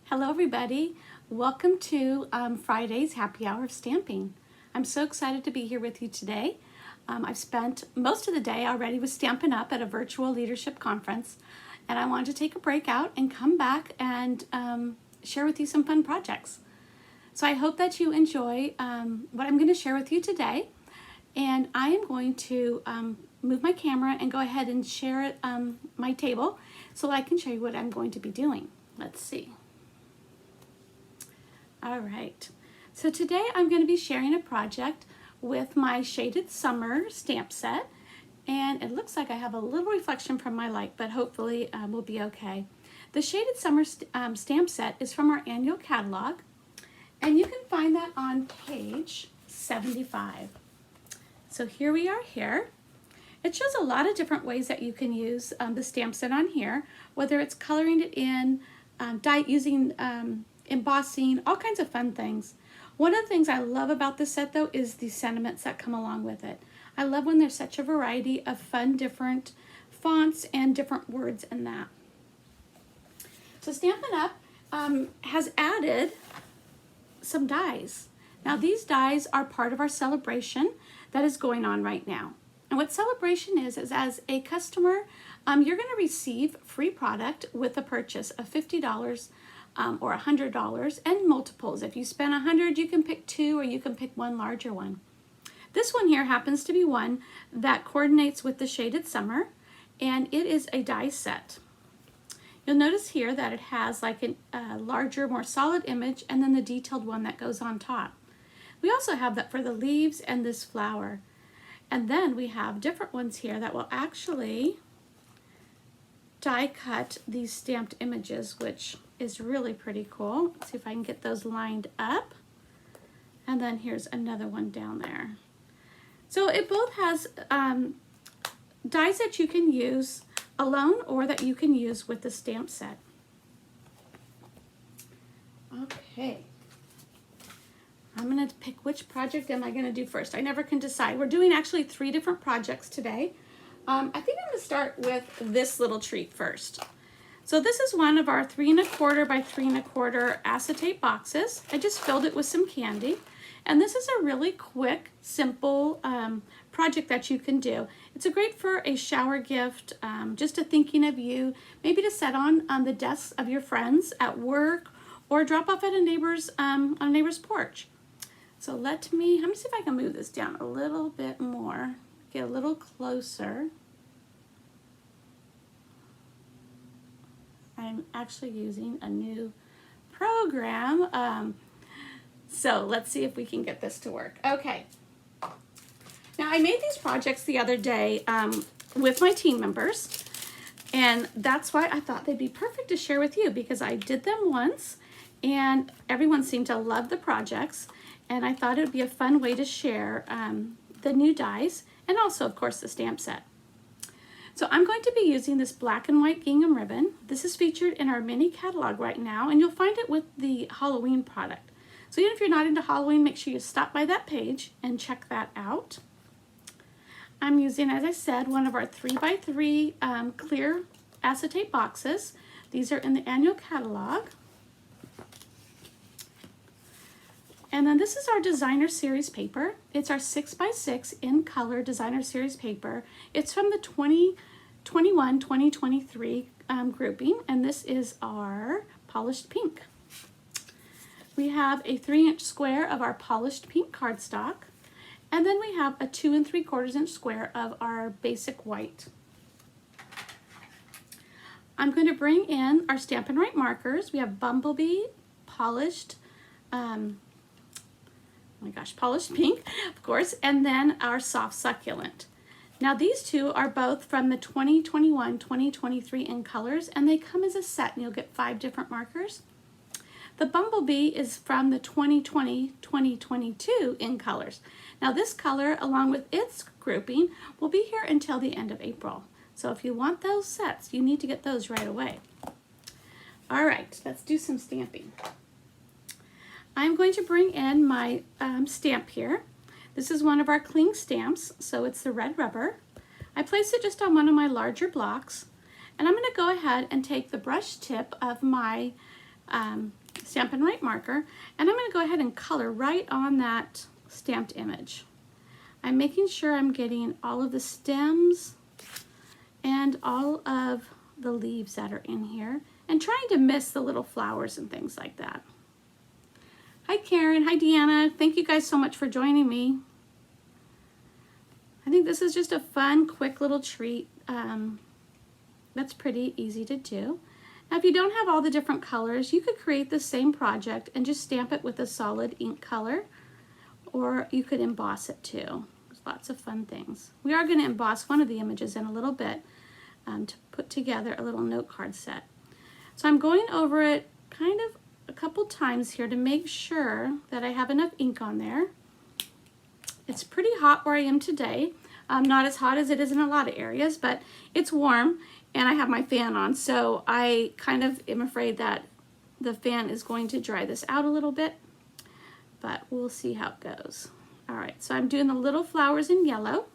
Hello everybody, welcome to Friday's Happy Hour of Stamping. I'm so excited to be here with you today. I've spent most of the day already with Stampin' Up at a virtual leadership conference, and I wanted to take a break out and come back and share with you some fun projects. So I hope that you enjoy what I'm going to share with you today, and I am going to move my camera and go ahead and share it my table so I can show you what I'm going to be doing. Let's see. All right, so today I'm going to be sharing a project with my Shaded Summer stamp set, and it looks like I have a little reflection from my light, but hopefully we'll be okay. The Shaded Summer stamp set is from our annual catalog, and you can find that on page 75. So here we are here. It shows a lot of different ways that you can use the stamp set on here, whether it's coloring it in, using embossing, all kinds of fun things. One of the things I love about this set though is the sentiments that come along with it. I love when there's such a variety of fun different fonts and different words in that. So Stampin' Up has added some dies. Now these dies are part of our celebration that is going on right now. And what celebration is as a customer, you're going to receive free product with a purchase of $50 or $100 and multiples. If you spend $100, you can pick two or you can pick one larger one. This one here happens to be one that coordinates with the Shaded Summer, and it is a die set. You'll notice here that it has like a larger, more solid image and then the detailed one that goes on top. We also have that for the leaves and this flower. And then we have different ones here that will actually die cut these stamped images, which is really pretty cool. Let's see if I can get those lined up. And then here's another one down there. So it both has dies that you can use alone or that you can use with the stamp set. Okay. I'm going to pick which project am I going to do first. I never can decide. We're doing actually 3 different projects today. I think I'm going to start with this little treat first. So this is one of our 3 1/4 by 3 1/4 acetate boxes. I just filled it with some candy. And this is a really quick, simple project that you can do. It's great for a shower gift, just a thinking of you, maybe to set on the desks of your friends at work or drop off at a neighbor's on a neighbor's porch. So let me see if I can move this down a little bit more, get a little closer. I'm actually using a new program. So let's see if we can get this to work. Okay. Now I made these projects the other day with my team members, and that's why I thought they'd be perfect to share with you, because I did them once and everyone seemed to love the projects, and I thought it would be a fun way to share the new dies and also, of course, the stamp set. So I'm going to be using this black and white gingham ribbon. This is featured in our mini catalog right now, and you'll find it with the Halloween product. So even if you're not into Halloween, make sure you stop by that page and check that out. I'm using, as I said, one of our 3 by 3 clear acetate boxes. These are in the annual catalog. And then this is our designer series paper. It's our 6 by 6 in color designer series paper. It's from the 2021-2023 grouping, and this is our polished pink. We have a 3-inch square of our polished pink cardstock, and then we have a 2 3/4-inch square of our basic white. I'm going to bring in our Stampin' Right markers. We have Bumblebee, polished, polished pink, of course, and then our soft succulent. Now these two are both from the 2021-2023 in colors, and they come as a set, and you'll get 5 different markers. The Bumblebee is from the 2020-2022 in colors. Now this color, along with its grouping, will be here until the end of April. So if you want those sets, you need to get those right away. All right, let's do some stamping. I'm going to bring in my stamp here. This is one of our cling stamps, so it's the red rubber. I place it just on one of my larger blocks, and I'm going to go ahead and take the brush tip of my Stampin' Up marker, and I'm going to go ahead and color right on that stamped image. I'm making sure I'm getting all of the stems and all of the leaves that are in here, and trying to miss the little flowers and things like that. Hi Karen, hi Deanna, thank you guys so much for joining me. I think this is just a fun, quick little treat that's pretty easy to do. Now if you don't have all the different colors, you could create the same project and just stamp it with a solid ink color, or you could emboss it too. There's lots of fun things. We are going to emboss one of the images in a little bit to put together a little note card set. So I'm going over it kind of a couple times here to make sure that I have enough ink on there. It's pretty hot where I am today. Not as hot as it is in a lot of areas, but it's warm and I have my fan on, so I kind of am afraid that the fan is going to dry this out a little bit, but we'll see how it goes. All right, so I'm doing the little flowers in yellow,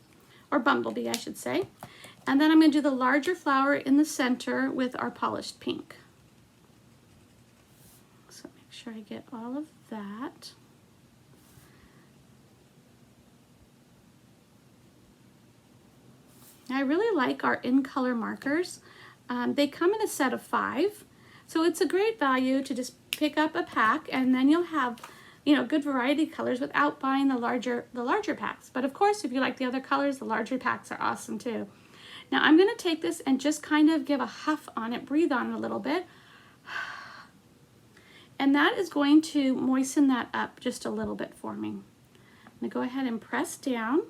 or bumblebee I should say, and then I'm going to do the larger flower in the center with our polished pink. So make sure I get all of that. I really like our in-color markers. They come in a set of 5, so it's a great value to just pick up a pack, and then you'll have, you know, good variety of colors without buying the larger packs. But of course, if you like the other colors, the larger packs are awesome too. Now I'm going to take this and just kind of give a huff on it, breathe on it a little bit, and that is going to moisten that up just a little bit for me. I'm going to go ahead and press down.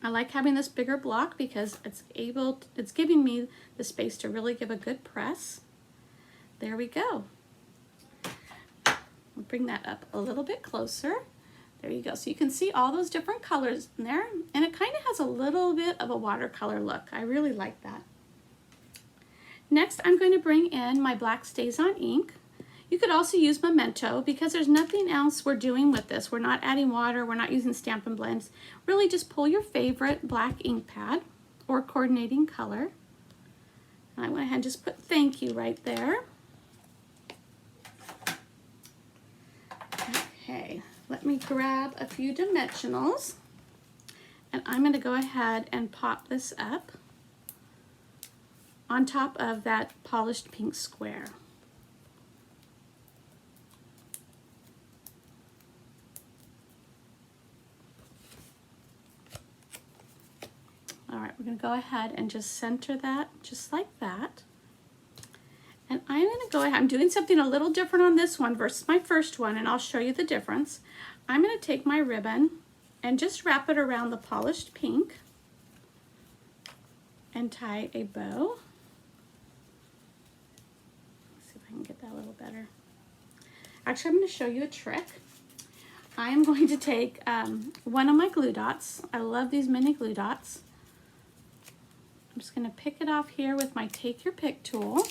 I like having this bigger block because it's giving me the space to really give a good press. There we go. We'll bring that up a little bit closer. There you go. So you can see all those different colors in there, and it kind of has a little bit of a watercolor look. I really like that. Next, I'm going to bring in my black StazOn ink. You could also use Memento because there's nothing else we're doing with this. We're not adding water, we're not using Stampin' Blends. Really just pull your favorite black ink pad or coordinating color. And I went ahead and just put thank you right there. Okay, let me grab a few dimensionals, and I'm going to go ahead and pop this up on top of that polished pink square. All right, we're going to go ahead and just center that just like that. And I'm going to go ahead, I'm doing something a little different on this one versus my first one, and I'll show you the difference. I'm going to take my ribbon and just wrap it around the polished pink and tie a bow. Let's see if I can get that a little better. Actually, I'm going to show you a trick. I am going to take one of my glue dots. I love these mini glue dots. I'm just going to pick it off here with my Take Your Pick tool,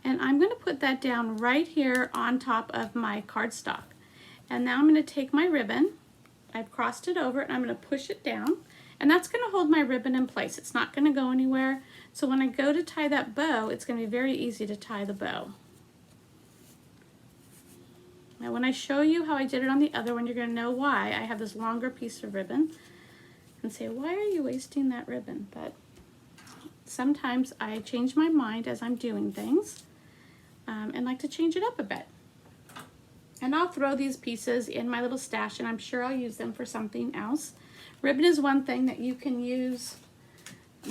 and I'm going to put that down right here on top of my cardstock. And now I'm going to take my ribbon, I've crossed it over, and I'm going to push it down, and that's going to hold my ribbon in place. It's not going to go anywhere, so when I go to tie that bow, it's going to be very easy to tie the bow. Now when I show you how I did it on the other one, you're going to know why I have this longer piece of ribbon and say, why are you wasting that ribbon? But sometimes I change my mind as I'm doing things and like to change it up a bit. And I'll throw these pieces in my little stash, and I'm sure I'll use them for something else. Ribbon is one thing that you can use,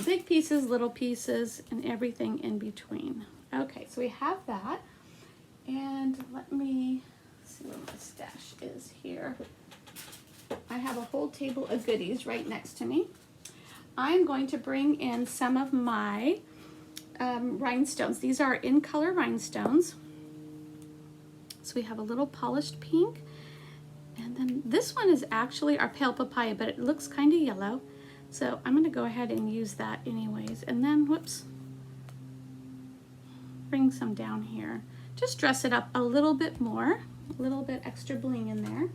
big pieces, little pieces, and everything in between. Okay, so we have that. And let me see where my stash is here. I have a whole table of goodies right next to me. I'm going to bring in some of my rhinestones. These are in color rhinestones. So we have a little polished pink, and then this one is actually our pale papaya, but it looks kind of yellow. So I'm going to go ahead and use that anyways. And then, whoops, bring some down here. Just dress it up a little bit more, a little bit extra bling in there.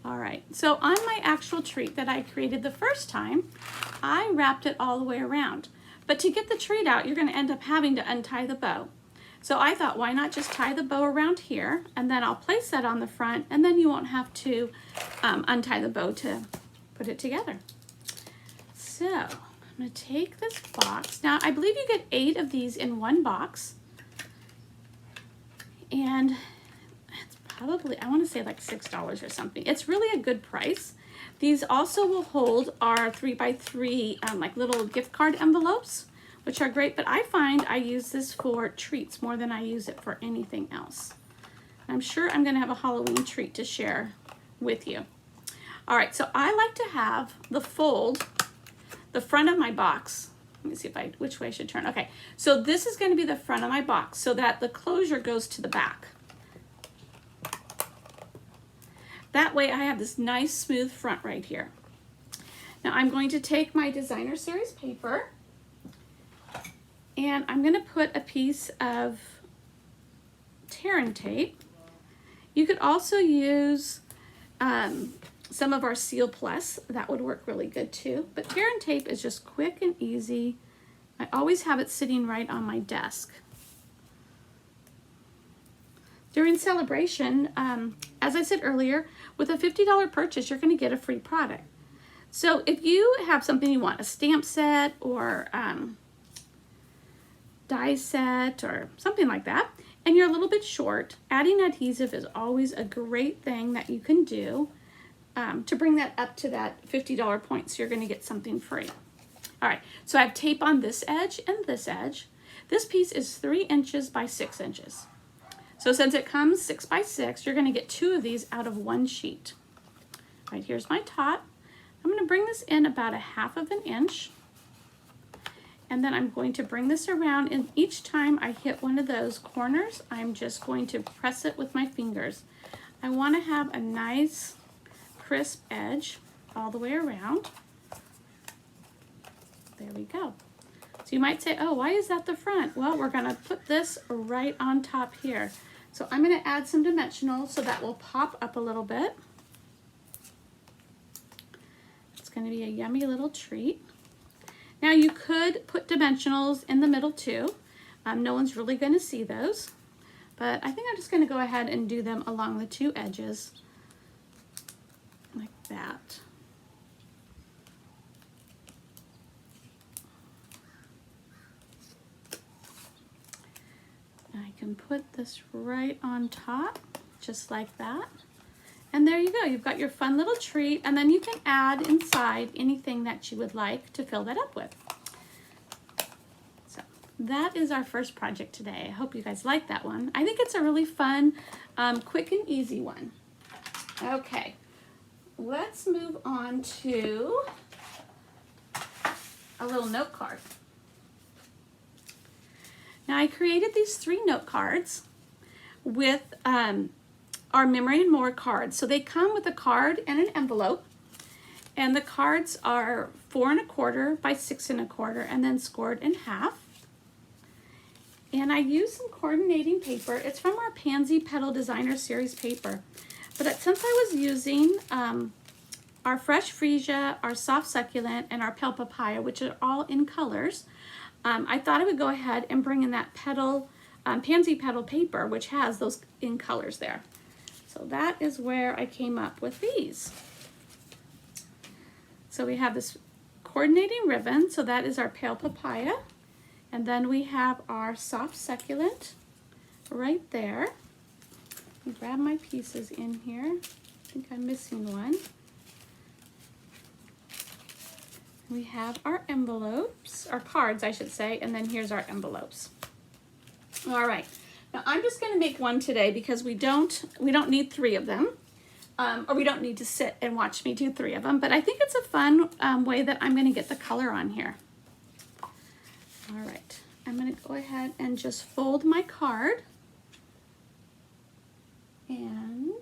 All right, so on my actual treat that I created the first time, I wrapped it all the way around. But to get the treat out, you're going to end up having to untie the bow. So I thought, why not just tie the bow around here, and then I'll place that on the front, and then you won't have to untie the bow to put it together. So I'm going to take this box. Now, I believe you get 8 of these in one box. And it's probably, I want to say like $6 or something. It's really a good price. These also will hold our 3x3 like little gift card envelopes, which are great, but I find I use this for treats more than I use it for anything else. I'm sure I'm going to have a Halloween treat to share with you. All right, so I like to have the front of my box. Let me see which way I should turn. Okay, so this is going to be the front of my box so that the closure goes to the back. That way I have this nice smooth front right here. Now I'm going to take my designer series paper and I'm going to put a piece of tear and tape. You could also use some of our Seal Plus. That would work really good too. But tear and tape is just quick and easy. I always have it sitting right on my desk. During celebration, as I said earlier, with a $50 purchase, you're going to get a free product. So if you have something you want, a stamp set or die set or something like that, and you're a little bit short, adding adhesive is always a great thing that you can do to bring that up to that $50 point, so you're going to get something free. All right, so I have tape on this edge and this edge. This piece is 3 inches by 6 inches. So since it comes 6 by 6, you're going to get 2 of these out of one sheet. All right, here's my top. I'm going to bring this in about a 1/2 inch. And then I'm going to bring this around, and each time I hit one of those corners, I'm just going to press it with my fingers. I want to have a nice crisp edge all the way around. There we go. So you might say, oh, why is that the front? Well, we're going to put this right on top here. So I'm going to add some dimensional so that will pop up a little bit. It's going to be a yummy little treat. Now you could put dimensionals in the middle too. No one's really going to see those, but I think I'm just going to go ahead and do them along the 2 edges like that. I can put this right on top, just like that. And there you go, you've got your fun little treat, and then you can add inside anything that you would like to fill that up with. So that is our first project today. I hope you guys like that one. I think it's a really fun, quick and easy one. Okay, let's move on to a little note card. Now I created these 3 note cards with our Memory and More cards. So they come with a card and an envelope, and the cards are 4 1/4 by 6 1/4 and then scored in half. And I used some coordinating paper. It's from our Pansy Petal Designer Series paper. But since I was using our Fresh Freesia, our Soft Succulent, and our Pale Papaya, which are all in colors, I thought I would go ahead and bring in that petal, Pansy Petal paper, which has those in colors there. So that is where I came up with these. So we have this coordinating ribbon, so that is our Pale Papaya. And then we have our Soft Succulent right there. Let me grab my pieces in here. I think I'm missing one. We have our envelopes, our cards I should say, and then here's our envelopes. All right, now I'm just going to make one today because we don't need 3 of them, or we don't need to sit and watch me do 3 of them, but I think it's a fun way that I'm going to get the color on here. All right, I'm going to go ahead and just fold my card, and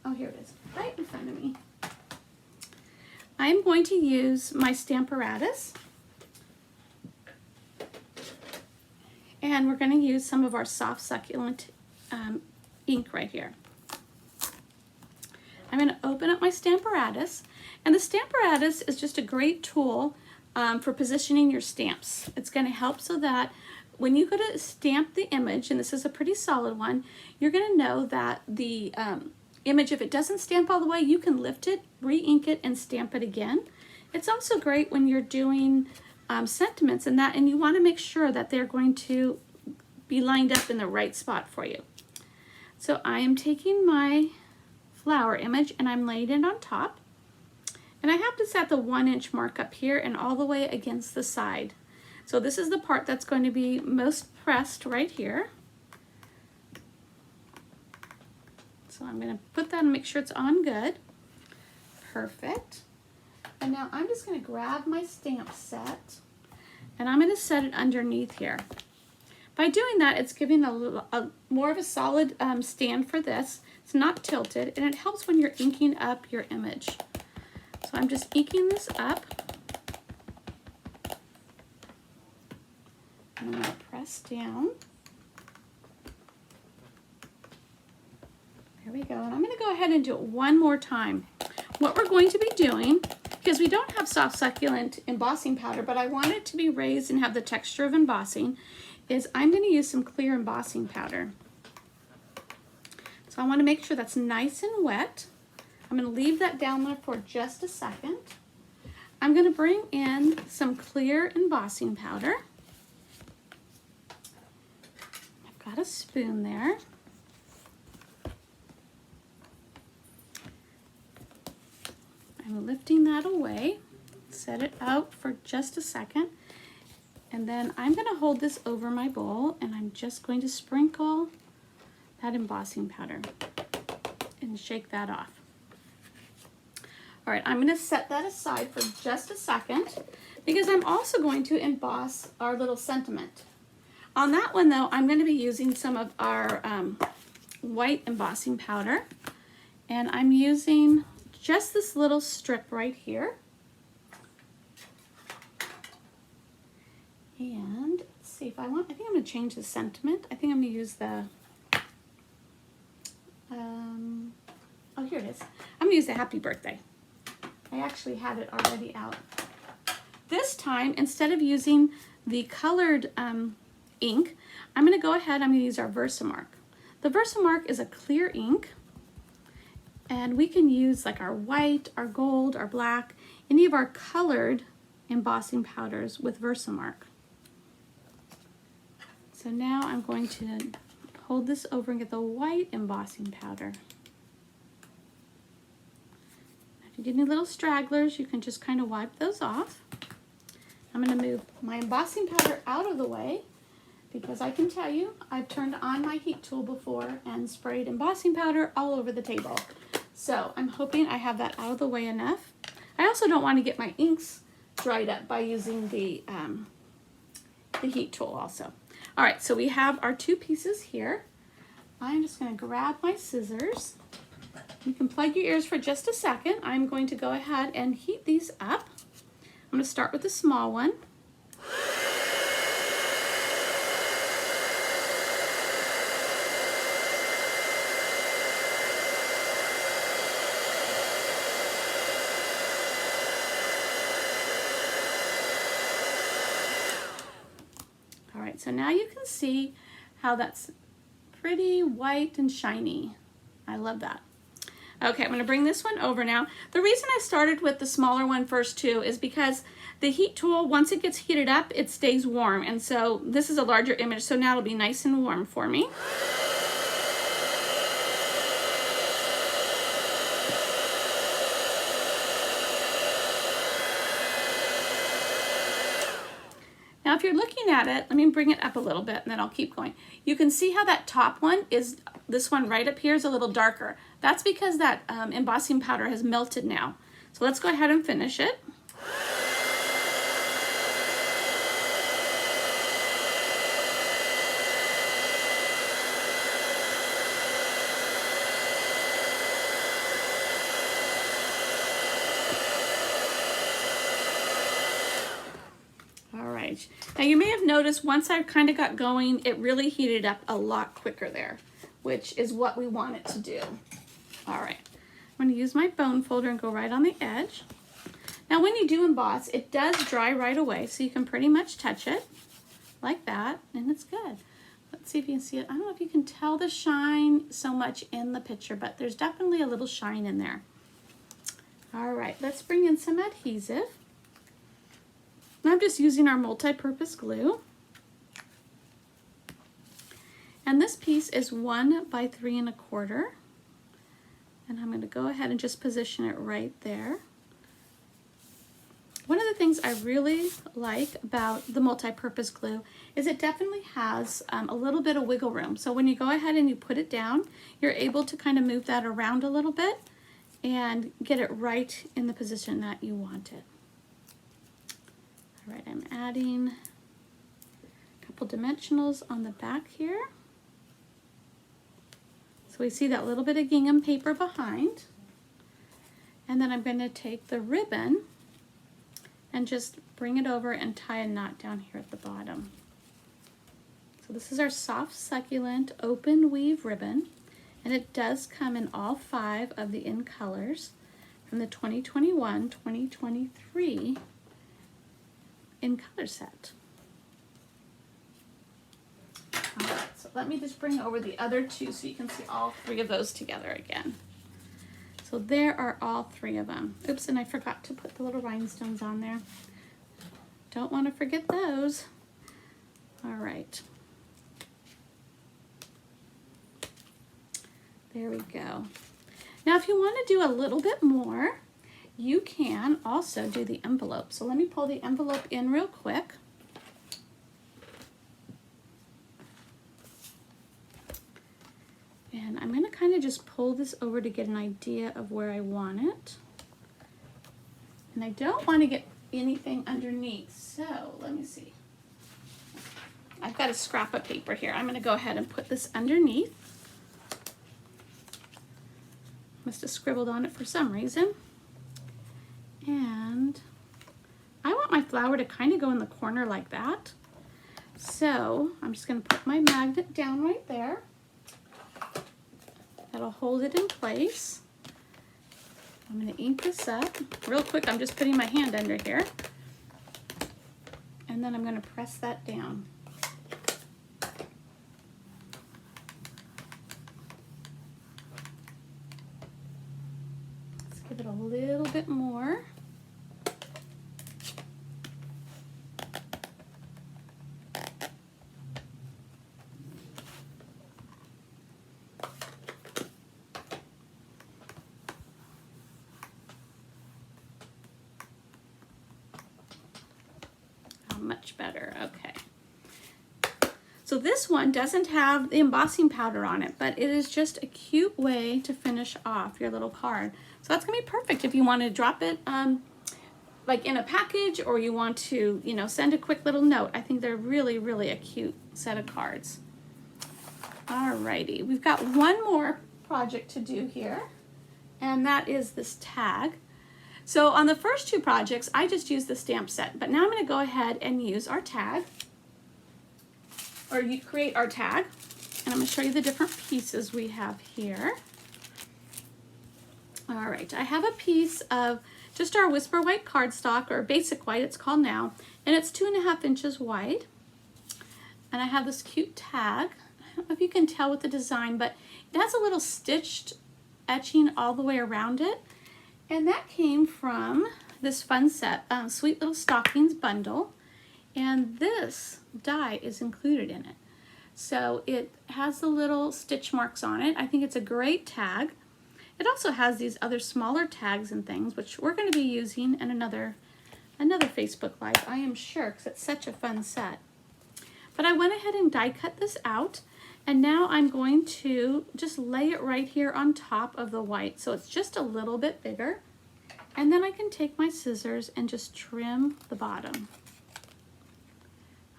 oh, here it is, right in front of me. I'm going to use my Stamparatus, and we're going to use some of our Soft Succulent ink right here. I'm going to open up my Stamparatus, and the Stamparatus is just a great tool for positioning your stamps. It's going to help so that when you go to stamp the image, and this is a pretty solid one, you're going to know that the image, if it doesn't stamp all the way, you can lift it, re-ink it, and stamp it again. It's also great when you're doing sentiments and you want to make sure that they're going to be lined up in the right spot for you. So I am taking my flower image and I'm laying it on top. And I have to set the 1-inch mark up here and all the way against the side. So this is the part that's going to be most pressed right here. So I'm going to put that and make sure it's on good. Perfect. And now I'm just going to grab my stamp set and I'm going to set it underneath here. By doing that, it's giving a more of a solid stand for this. It's not tilted, and it helps when you're inking up your image. So I'm just inking this up. And I'm going to press down. There we go. And I'm going to go ahead and do it one more time. What we're going to be doing, because we don't have soft succulent embossing powder, but I want it to be raised and have the texture of embossing, is I'm going to use some clear embossing powder. So I want to make sure that's nice and wet. I'm going to leave that down there for just a second. I'm going to bring in some clear embossing powder. I've got a spoon there. I'm lifting that away, set it out for just a second, and then I'm going to hold this over my bowl and I'm just going to sprinkle that embossing powder and shake that off. All right, I'm going to set that aside for just a second because I'm also going to emboss our little sentiment. On that one though, I'm going to be using some of our white embossing powder, and I'm using just this little strip right here. And let's see if I think I'm going to change the sentiment. I think I'm going to use the, oh, here it is. I'm going to use the happy birthday. I actually had it already out. This time, instead of using the colored ink, I'm going to go ahead, I'm going to use our Versamark. The Versamark is a clear ink, and we can use like our white, our gold, our black, any of our colored embossing powders with Versamark. So now I'm going to hold this over and get the white embossing powder. If you get any little stragglers, you can just kind of wipe those off. I'm going to move my embossing powder out of the way because I can tell you I've turned on my heat tool before and sprayed embossing powder all over the table. So I'm hoping I have that out of the way enough. I also don't want to get my inks dried up by using the heat tool also. All right, so we have our two pieces here. I'm just going to grab my scissors. You can plug your ears for just a second. I'm going to go ahead and heat these up. I'm going to start with the small one. So now you can see how that's pretty white and shiny. I love that. Okay, I'm going to bring this one over now. The reason I started with the smaller one first too is because the heat tool, once it gets heated up, it stays warm. And so this is a larger image, so now it'll be nice and warm for me. Now if you're looking at it, let me bring it up a little bit and then I'll keep going. You can see how that top one is, this one right up here is a little darker. That's because that embossing powder has melted now. So let's go ahead and finish it. Now you may have noticed once I kind of got going, it really heated up a lot quicker there, which is what we want it to do. All right, I'm going to use my bone folder and go right on the edge. Now when you do emboss, it does dry right away, so you can pretty much touch it like that, and it's good. Let's see if you can see it. I don't know if you can tell the shine so much in the picture, but there's definitely a little shine in there. All right, let's bring in some adhesive. I'm just using our multi-purpose glue. And this piece is 1 by 3 1/4. And I'm going to go ahead and just position it right there. One of the things I really like about the multi-purpose glue is it definitely has a little bit of wiggle room. So when you go ahead and you put it down, you're able to kind of move that around a little bit and get it right in the position that you want it. All right, I'm adding a couple dimensionals on the back here. So we see that little bit of gingham paper behind. And then I'm going to take the ribbon and just bring it over and tie a knot down here at the bottom. So this is our soft, succulent, open weave ribbon, and it does come in all 5 of the in colors from the 2021-2023 in color set. All right, so let me just bring over the other 2 so you can see all 3 of those together again. So there are all 3 of them. Oops, and I forgot to put the little rhinestones on there. Don't want to forget those. All right. There we go. Now, if you want to do a little bit more, you can also do the envelope. So let me pull the envelope in real quick. And I'm going to kind of just pull this over to get an idea of where I want it. And I don't want to get anything underneath, so let me see. I've got a scrap of paper here. I'm going to go ahead and put this underneath. Must have scribbled on it for some reason. And I want my flower to kind of go in the corner like that. So I'm just going to put my magnet down right there. That'll hold it in place. I'm going to ink this up. Real quick, I'm just putting my hand under here. And then I'm going to press that down. Let's give it a little bit more. Much better. Okay. So this one doesn't have the embossing powder on it, but it is just a cute way to finish off your little card. So that's gonna be perfect if you want to drop it like in a package, or you want to, you know, send a quick little note. I think they're really, really a cute set of cards. Alrighty, we've got one more project to do here, and that is this tag. So on the first 2 projects, I just used the stamp set, but now I'm going to go ahead and use our tag, or you create our tag, and I'm going to show you the different pieces we have here. All right, I have a piece of just our Whisper White cardstock, or Basic White it's called now, and it's 2.5 inches wide. And I have this cute tag. I don't know if you can tell with the design, but it has a little stitched etching all the way around it. And that came from this fun set, Sweet Little Stockings bundle. And this die is included in it. So it has the little stitch marks on it. I think it's a great tag. It also has these other smaller tags and things, which we're going to be using in another Facebook Live, I am sure, because it's such a fun set. But I went ahead and die cut this out. And now I'm going to just lay it right here on top of the white, so it's just a little bit bigger. And then I can take my scissors and just trim the bottom.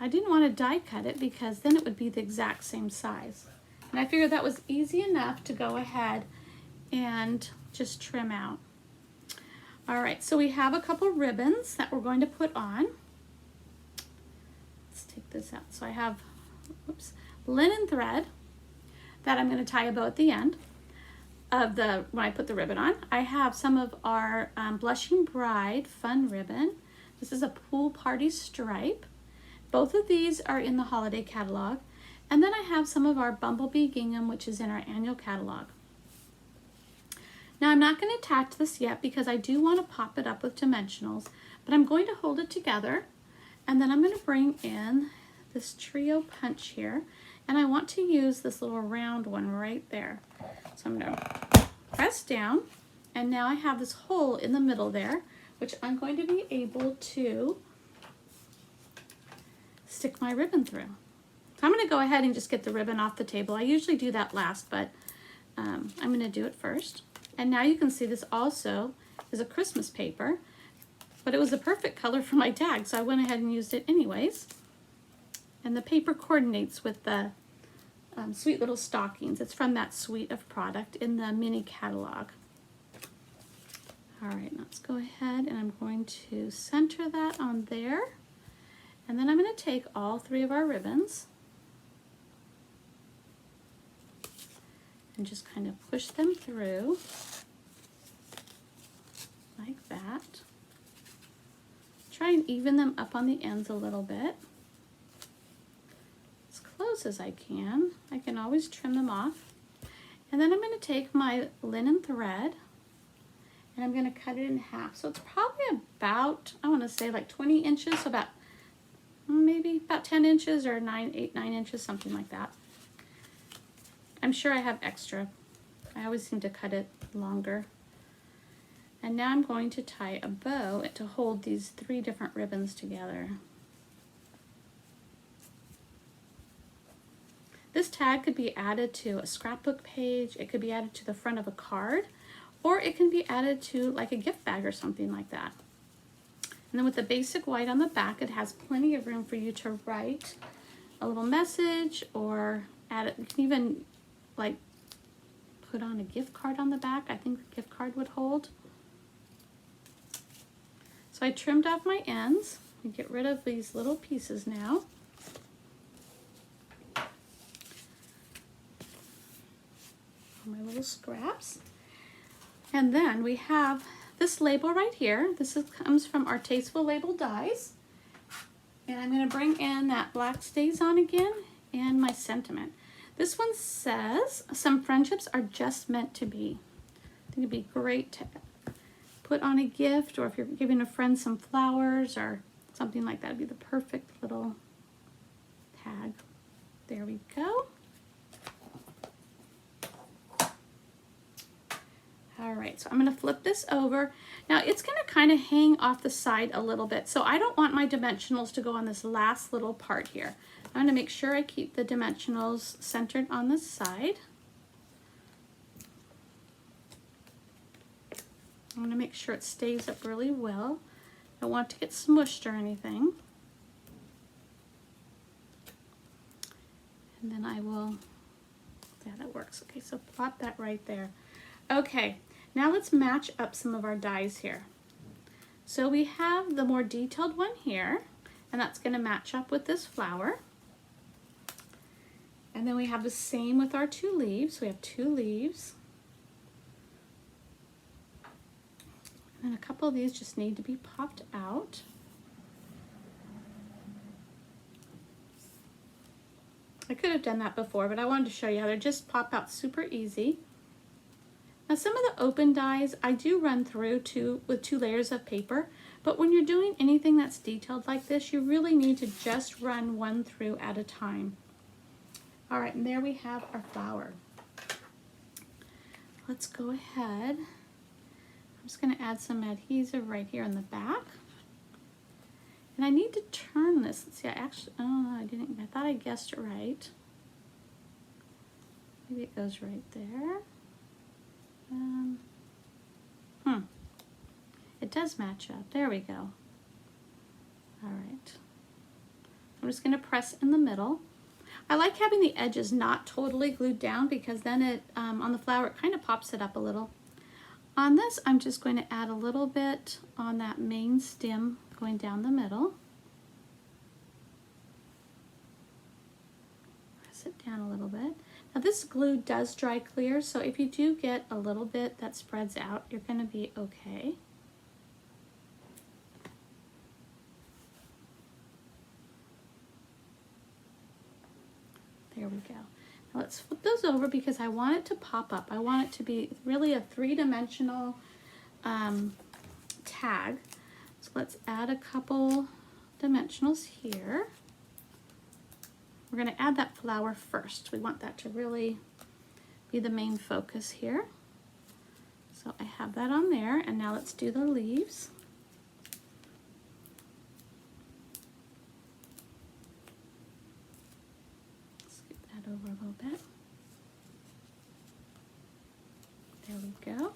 I didn't want to die cut it because then it would be the exact same size. And I figured that was easy enough to go ahead and just trim out. All right, so we have a couple ribbons that we're going to put on. Let's take this out. So I have, linen thread that I'm going to tie a bow at the end. when I put the ribbon on. I have some of our Blushing Bride Fun Ribbon. This is a Pool Party Stripe. Both of these are in the holiday catalog. And then I have some of our Bumblebee Gingham, which is in our annual catalog. Now I'm not going to attach this yet because I do want to pop it up with dimensionals, but I'm going to hold it together, and then I'm going to bring in this trio punch here, and I want to use this little round one right there. So I'm going to press down, and now I have this hole in the middle there, which I'm going to be able to stick my ribbon through. So I'm going to go ahead and just get the ribbon off the table. I usually do that last, but I'm going to do it first. And now you can see this also is a Christmas paper, but it was the perfect color for my tag, so I went ahead and used it anyways. And the paper coordinates with the Sweet Little Stockings. It's from that suite of product in the mini catalog. All right, let's go ahead and I'm going to center that on there. And then I'm going to take all three of our ribbons and just kind of push them through like that. Try and even them up on the ends a little bit, as close as I can. I can always trim them off. And then I'm going to take my linen thread and I'm going to cut it in half. So it's probably about, I want to say like 20 inches, so about maybe about 10 inches or 9 inches, something like that. I'm sure I have extra. I always seem to cut it longer. And now I'm going to tie a bow to hold these three different ribbons together. This tag could be added to a scrapbook page, it could be added to the front of a card, or it can be added to like a gift bag or something like that. And then with the basic white on the back, it has plenty of room for you to write a little message or add it. You can even like put on a gift card on the back. I think the gift card would hold. So I trimmed off my ends and get rid of these little pieces now. My little scraps. And then we have this label right here. Comes from our Tasteful Label Dies. And I'm going to bring in that black stays on again and my sentiment. This one says, some friendships are just meant to be. I think it'd be great to put on a gift, or if you're giving a friend some flowers or something like that, it'd be the perfect little tag. There we go. All right, so I'm going to flip this over. Now it's going to kind of hang off the side a little bit, so I don't want my dimensionals to go on this last little part here. I'm going to make sure I keep the dimensionals centered on the side. I'm going to make sure it stays up really well. I don't want it to get smushed or anything. And then I will, yeah, that works. Okay, so plop that right there. Okay, now let's match up some of our dies here. So we have the more detailed one here, and that's going to match up with this flower. And then we have the same with our two leaves. We have two leaves. And a couple of these just need to be popped out. I could have done that before, but I wanted to show you how they just pop out super easy. Now some of the open dies I do run through with 2 layers of paper, but when you're doing anything that's detailed like this, you really need to just run one through at a time. All right, and there we have our flower. Let's go ahead. I'm just going to add some adhesive right here in the back. And I need to turn this. Let's see, I thought I guessed it right. Maybe it goes right there. It does match up. There we go. All right. I'm just going to press in the middle. I like having the edges not totally glued down because then it, on the flower, it kind of pops it up a little. On this, I'm just going to add a little bit on that main stem going down the middle. Press press it down a little bit. Now this glue does dry clear, so if you do get a little bit that spreads out, you're going to be okay. There we go. Now let's flip those over because I want it to pop up. I want it to be really a three-dimensional tag. So let's add a couple dimensionals here. We're going to add that flower first. We want that to really be the main focus here. So I have that on there, and now let's do the leaves. Scoot that over a little bit. There we go.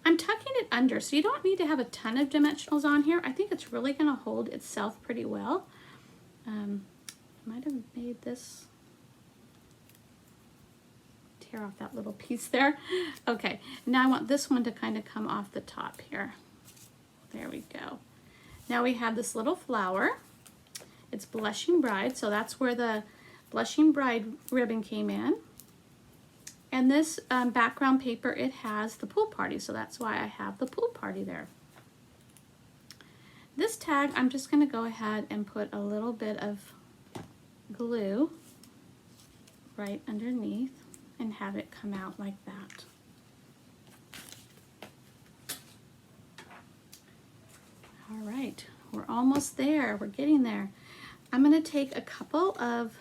I'm tucking it under, so you don't need to have a ton of dimensionals on here. I think it's really going to hold itself pretty well. Might have made this, tear off that little piece there. Okay, now I want this one to kind of come off the top here. There we go. Now we have this little flower. It's Blushing Bride, so that's where the Blushing Bride ribbon came in. And this background paper, it has the pool party, so that's why I have the pool party there. This tag, I'm just going to go ahead and put a little bit of glue right underneath and have it come out like that. All right, we're almost there. We're getting there. I'm going to take a couple of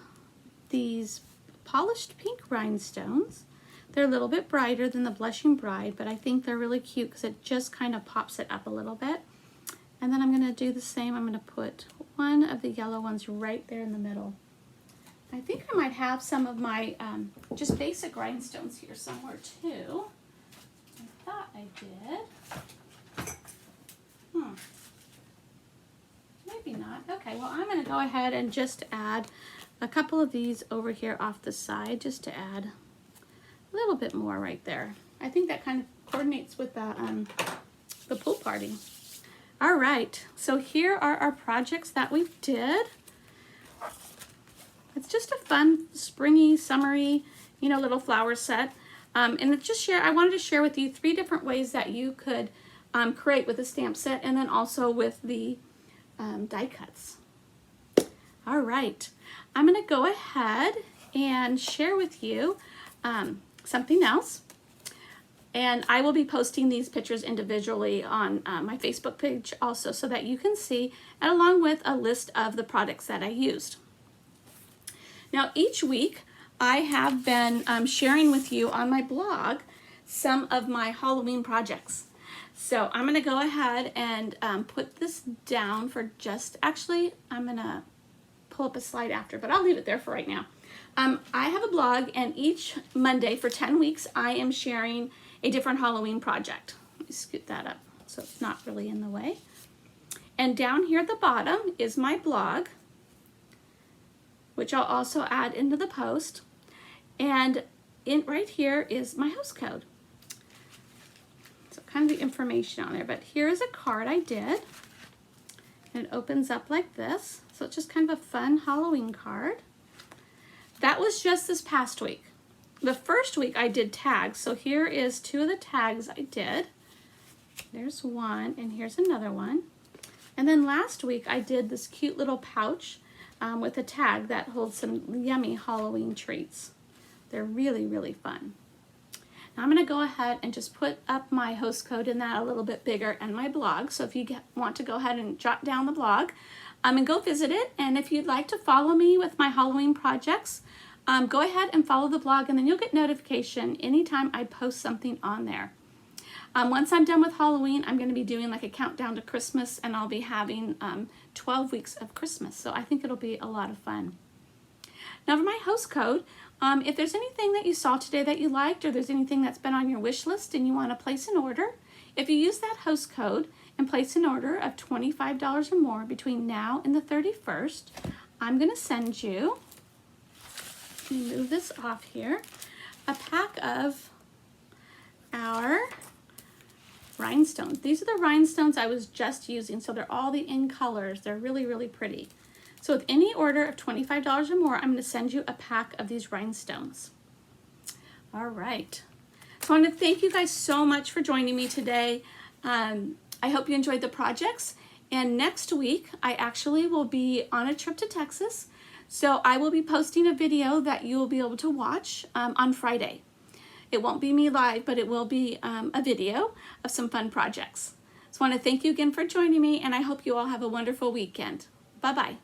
these polished pink rhinestones. They're a little bit brighter than the Blushing Bride, but I think they're really cute because it just kind of pops it up a little bit. And then I'm going to do the same. I'm going to put one of the yellow ones right there in the middle. I think I might have some of my just basic rhinestones here somewhere too. I thought I did. Maybe not. Okay, well I'm going to go ahead and just add a couple of these over here off the side just to add a little bit more right there. I think that kind of coordinates with the pool party. All right, so here are our projects that we did. It's just a fun, springy, summery, little flower set. And I wanted to share with you 3 different ways that you could create with a stamp set and then also with the die cuts. All right, I'm going to go ahead and share with you something else. And I will be posting these pictures individually on my Facebook page also so that you can see, and along with a list of the products that I used. Now each week I have been sharing with you on my blog some of my Halloween projects. So I'm going to go ahead and put this down for actually I'm going to pull up a slide after, but I'll leave it there for right now. I have a blog, and each Monday for 10 weeks I am sharing a different Halloween project. Let me scoot that up so it's not really in the way. And down here at the bottom is my blog, which I'll also add into the post. And right here is my host code. So kind of the information on there, but here is a card I did. And it opens up like this. So it's just kind of a fun Halloween card. That was just this past week. The first week I did tags. So here is 2 of the tags I did. There's one, and here's another one. And then last week I did this cute little pouch with a tag that holds some yummy Halloween treats. They're really, really fun. Now I'm going to go ahead and just put up my host code in that a little bit bigger and my blog. So if you want to go ahead and jot down the blog and go visit it. And if you'd like to follow me with my Halloween projects, go ahead and follow the blog, and then you'll get notification anytime I post something on there. Once I'm done with Halloween, I'm going to be doing like a countdown to Christmas, and I'll be having 12 weeks of Christmas. So I think it'll be a lot of fun. Now for my host code, if there's anything that you saw today that you liked, or there's anything that's been on your wish list and you want to place an order, if you use that host code and place an order of $25 or more between now and the 31st, I'm going to send you, let me move this off here, a pack of our rhinestones. These are the rhinestones I was just using, so they're all the in colors. They're really, really pretty. So with any order of $25 or more, I'm going to send you a pack of these rhinestones. All right. So I want to thank you guys so much for joining me today. I hope you enjoyed the projects. And next week, I actually will be on a trip to Texas. So I will be posting a video that you will be able to watch on Friday. It won't be me live, but it will be a video of some fun projects. So I want to thank you again for joining me, and I hope you all have a wonderful weekend. Bye-bye.